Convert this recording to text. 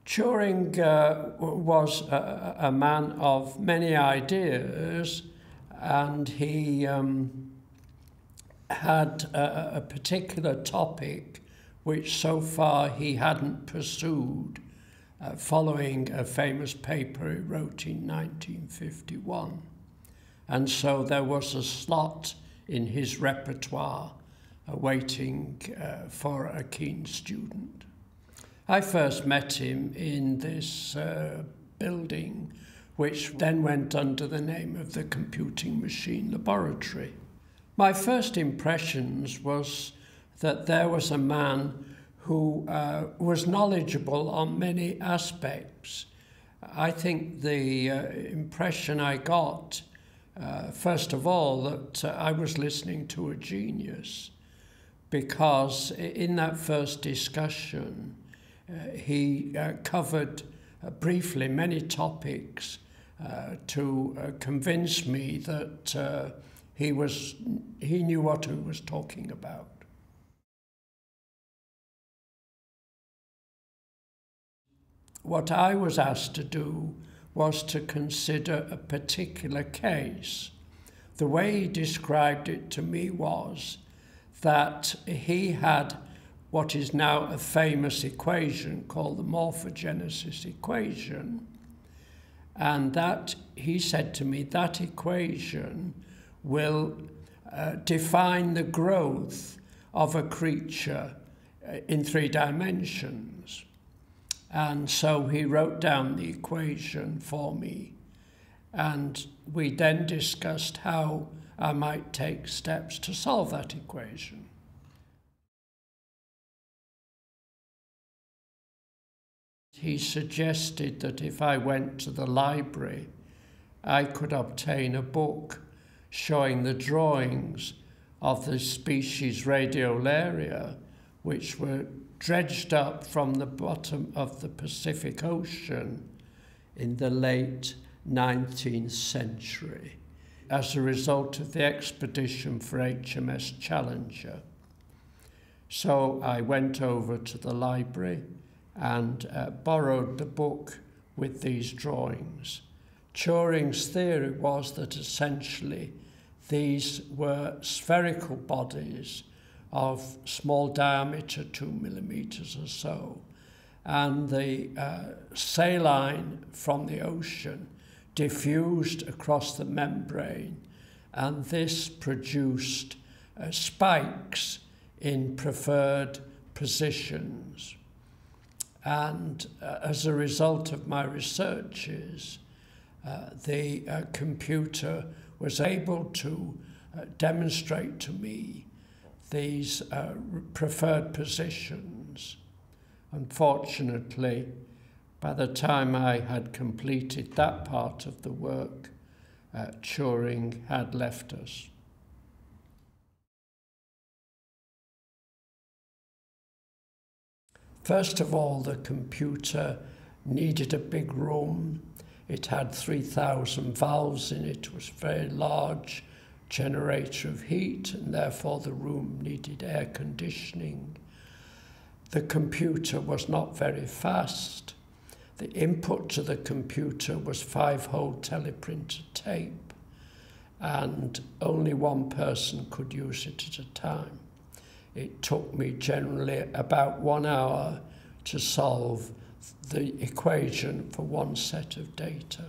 Turing was a man of many ideas, and he had a particular topic which so far he hadn't pursued, following a famous paper he wrote in 1951. And so there was a slot in his repertoire waiting for a keen student. I first met him in this building, which then went under the name of the Computing Machine Laboratory. My first impressions was that there was a man who was knowledgeable on many aspects. I think the impression I got, first of all, that I was listening to a genius, because in that first discussion, he covered briefly many topics to convince me that he knew what he was talking about. What I was asked to do was to consider a particular case. The way he described it to me was that he had what is now a famous equation called the morphogenesis equation, and that, he said to me, that equation will define the growth of a creature in 3 dimensions. And so he wrote down the equation for me, and we then discussed how I might take steps to solve that equation. He suggested that if I went to the library, I could obtain a book showing the drawings of the species Radiolaria, which were dredged up from the bottom of the Pacific Ocean in the late 19th century as a result of the expedition for HMS Challenger. So I went over to the library and borrowed the book with these drawings. Turing's theory was that essentially these were spherical bodies of small diameter, 2 millimeters or so, and the saline from the ocean diffused across the membrane, and this produced spikes in preferred positions. And as a result of my researches, the computer was able to demonstrate to me these preferred positions. Unfortunately, by the time I had completed that part of the work, Turing had left us. First of all, the computer needed a big room. It had 3,000 valves in it. It was a very large generator of heat, and therefore the room needed air conditioning. The computer was not very fast. The input to the computer was 5-hole teleprinter tape, and only one person could use it at a time. It took me generally about 1 hour to solve the equation for one set of data.